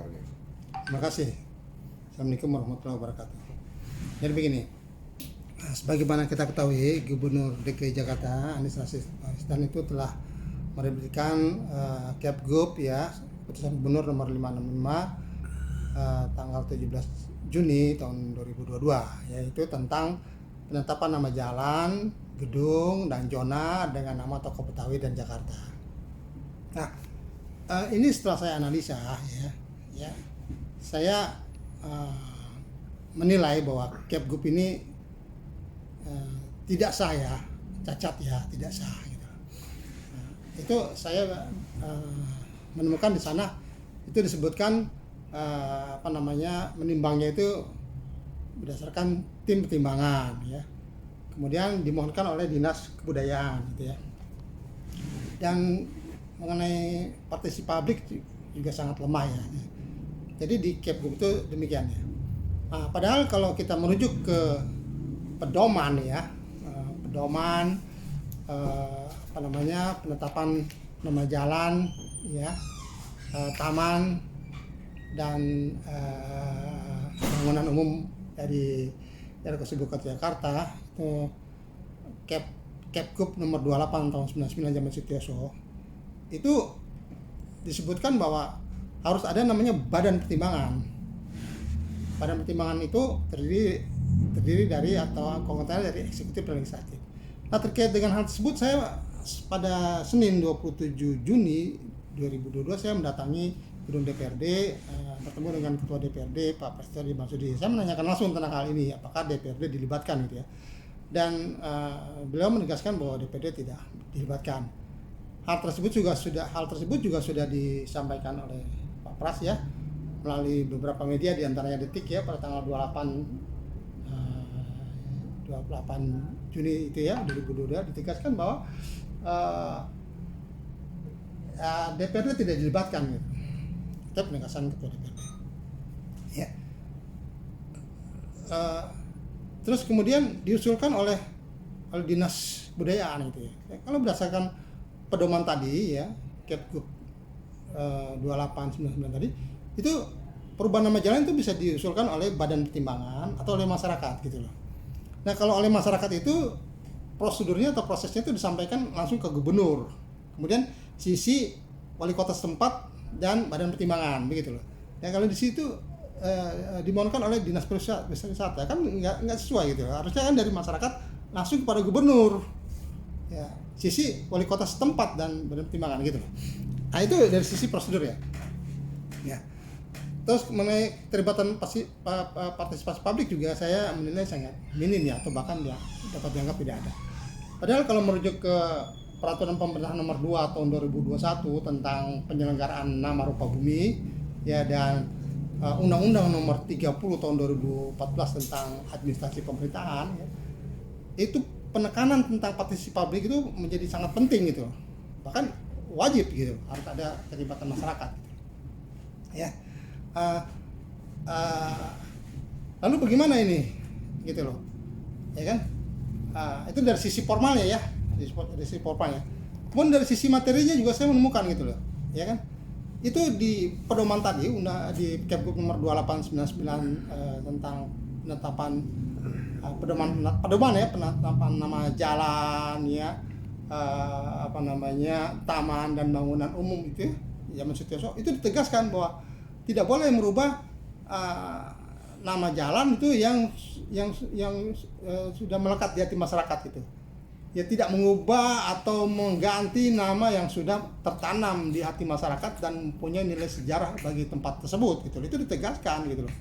Oke. Terima kasih. Assalamualaikum warahmatullahi wabarakatuh. Jadi begini, sebagaimana kita ketahui, Gubernur DKI Jakarta Anies Baswedan itu telah menerbitkan Kepgub ya, Keputusan Gubernur nomor 565 tanggal 17 Juni tahun 2022, yaitu tentang penetapan nama jalan, gedung, dan zona dengan nama Tokoh Betawi dan Jakarta. Nah, ini setelah saya analisa ya, saya menilai bahwa Kepgub ini tidak sah ya, cacat ya, tidak sah gitu. Itu saya menemukan di sana itu disebutkan menimbangnya itu berdasarkan tim pertimbangan ya. Kemudian dimohonkan oleh Dinas Kebudayaan gitu ya. Dan mengenai partisipasi publik juga sangat lemah ya. Jadi di Kepgub itu demikian ya. Nah, padahal kalau kita merujuk ke pedoman ya, penetapan nama jalan ya, taman dan bangunan umum dari daerah Kota Jakarta itu Kepgub nomor 28 tahun 99 zaman Sutioso itu disebutkan bahwa harus ada namanya badan pertimbangan. Badan pertimbangan itu terdiri dari atau anggotanya dari eksekutif dan legislatif. Nah, terkait dengan hal tersebut saya pada Senin 27 Juni 2022 saya mendatangi gedung DPRD, bertemu dengan Ketua DPRD Pak Prasetyo Edy Marsudi. Saya menanyakan langsung tentang hal ini, apakah DPRD dilibatkan gitu ya. Dan beliau menegaskan bahwa DPRD tidak dilibatkan. Hal tersebut juga sudah disampaikan oleh Pak Pras ya, melalui beberapa media diantaranya Detik ya pada tanggal 28 Juni itu ya 2022 ditegaskan bahwa DPRD tidak dilibatkan gitu. Itu penegasan Ketua DPRD ya. Terus kemudian diusulkan oleh Dinas Kebudayaan gitu ya. Kalau berdasarkan pedoman tadi ya, Kepgub 2899 tadi, itu perubahan nama jalan itu bisa diusulkan oleh badan pertimbangan atau oleh masyarakat gitu loh. Nah, kalau oleh masyarakat itu prosedurnya atau prosesnya itu disampaikan langsung ke gubernur. Kemudian sisi wali kota setempat dan badan pertimbangan begitu loh. Ya kalau di situ dimohonkan oleh dinas pariwisata kan nggak sesuai gitu. Harusnya kan dari masyarakat langsung kepada gubernur. Ya, sisi wali kota setempat dan badan pertimbangan gitu loh. Nah, itu dari sisi prosedur ya. Ya. Terus mengenai keterlibatan partisipasi publik juga saya menilai sangat minim ya, atau bahkan ya dapat dianggap tidak ada. Padahal kalau merujuk ke Peraturan Pemerintah Nomor 2 Tahun 2021 tentang penyelenggaraan nama rupa bumi ya, dan Undang-Undang Nomor 30 Tahun 2014 tentang administrasi pemerintahan ya, itu penekanan tentang partisipasi publik itu menjadi sangat penting gitu. Bahkan wajib gitu, harus ada keterlibatan masyarakat gitu. Ya. Lalu bagaimana ini gitu loh ya kan. Itu dari sisi formalnya ya, dari sisi formalnya. Kemudian dari sisi materinya juga saya menemukan gitu loh ya kan. Itu di pedoman tadi di Kepgub nomor 2899 tentang penetapan pedoman ya, penetapan nama jalan ya, taman dan bangunan umum itu ya, zaman Sutioso itu ditegaskan bahwa tidak boleh merubah nama jalan itu yang sudah melekat di hati masyarakat gitu. Ya, tidak mengubah atau mengganti nama yang sudah tertanam di hati masyarakat dan mempunyai nilai sejarah bagi tempat tersebut gitu. Itu ditegaskan gitu loh.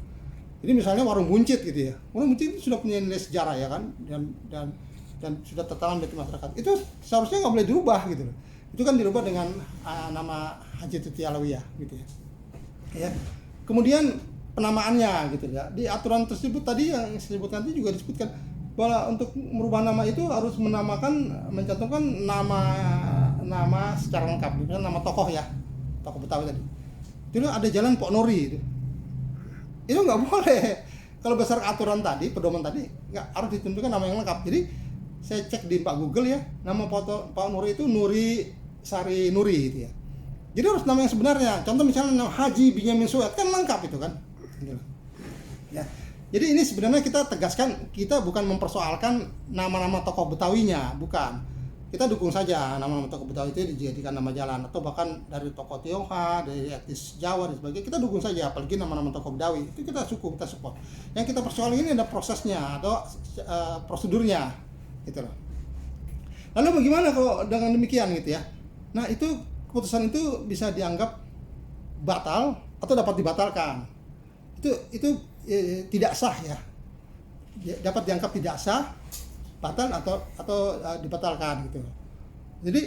Jadi misalnya warung buncit gitu ya. Warung buncit itu sudah punya nilai sejarah ya kan, dan sudah tertanam di hati masyarakat. Itu seharusnya nggak boleh dirubah gitu loh. Itu kan dirubah dengan nama Haji Tuti Alawiyah gitu ya. Ya. Kemudian penamaannya gitu ya. Di aturan tersebut tadi yang disebutkan nanti juga disebutkan bahwa untuk merubah nama itu harus mencantumkan nama secara lengkap, misalnya nama tokoh ya, tokoh Betawi tadi. Itu ada jalan Pok Nori itu nggak boleh. Kalau besar aturan tadi, pedoman tadi, nggak harus ditentukan nama yang lengkap. Jadi saya cek di Pak Google ya, nama Pok Nori itu Nuri Sari Nuri gitu ya. Jadi harus nama yang sebenarnya. Contoh misalnya nama Haji Benyamin Sueb kan lengkap itu kan. Gitu. Ya. Jadi ini sebenarnya kita tegaskan, kita bukan mempersoalkan nama-nama tokoh Betawinya, bukan. Kita dukung saja nama-nama tokoh Betawi itu dijadikan nama jalan, atau bahkan dari tokoh Tionghoa, dari etnis Jawa dan sebagainya, kita dukung saja, apalagi nama-nama tokoh Betawi itu kita kita support. Yang kita persoalkan ini ada prosesnya atau prosedurnya, gitu loh. Lalu bagaimana kalau dengan demikian gitu ya? Nah itu keputusan itu bisa dianggap batal atau dapat dibatalkan. Itu tidak sah ya, dapat dianggap tidak sah, batal atau dibatalkan gitu. Jadi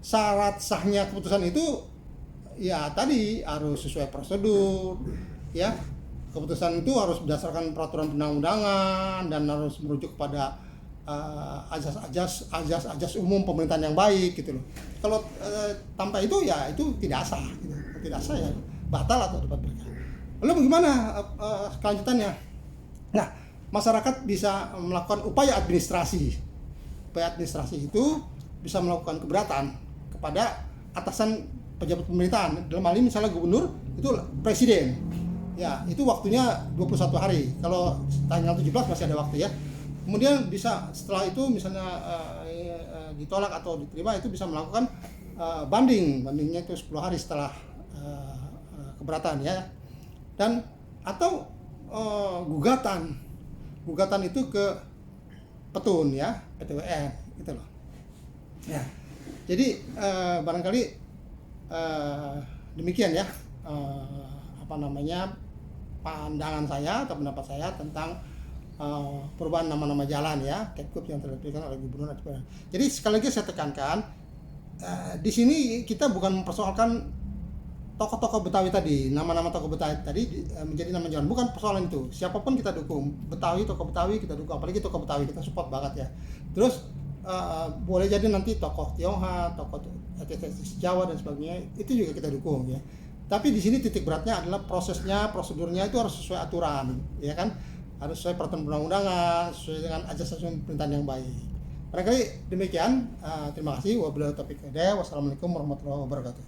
syarat sahnya keputusan itu ya tadi harus sesuai prosedur ya. Keputusan itu harus berdasarkan peraturan perundang-undangan dan harus merujuk kepada azas umum pemerintahan yang baik gitu loh. Kalau tanpa itu ya itu tidak sah gitu. Tidak sah ya batal atau dapat berkah. Lalu bagaimana kelanjutannya? Nah, masyarakat bisa melakukan upaya administrasi. Upaya administrasi itu bisa melakukan keberatan kepada atasan pejabat pemerintahan. Dalam hal ini misalnya gubernur itu presiden. Ya, itu waktunya 21 hari. Kalau tanggal 17 masih ada waktu ya. Kemudian bisa setelah itu misalnya ditolak atau diterima itu bisa melakukan bandingnya itu 10 hari setelah keberatan ya. Dan atau gugatan itu ke Petun ya, PT-UN gitu loh. Ya. Jadi barangkali demikian ya pandangan saya atau pendapat saya tentang perubahan nama-nama jalan ya, Kepkup yang diberikan oleh gubernur. Jadi sekali lagi saya tekankan di sini kita bukan mempersoalkan tokoh-tokoh Betawi tadi, nama-nama tokoh Betawi tadi menjadi nama jalan, bukan persoalan itu. Siapapun kita dukung, Betawi, tokoh Betawi kita dukung, apalagi tokoh Betawi kita support banget ya. Terus boleh jadi nanti tokoh Tionghoa, tokoh etnis Jawa dan sebagainya itu juga kita dukung ya. Tapi di sini titik beratnya adalah prosesnya, prosedurnya itu harus sesuai aturan, ya kan? Harus sesuai peraturan perundang-undangan, sesuai dengan azas pemerintahan yang baik. Barangkali demikian. Terima kasih. Wabillahi taufiq wal hidayah. Wassalamualaikum warahmatullahi wabarakatuh.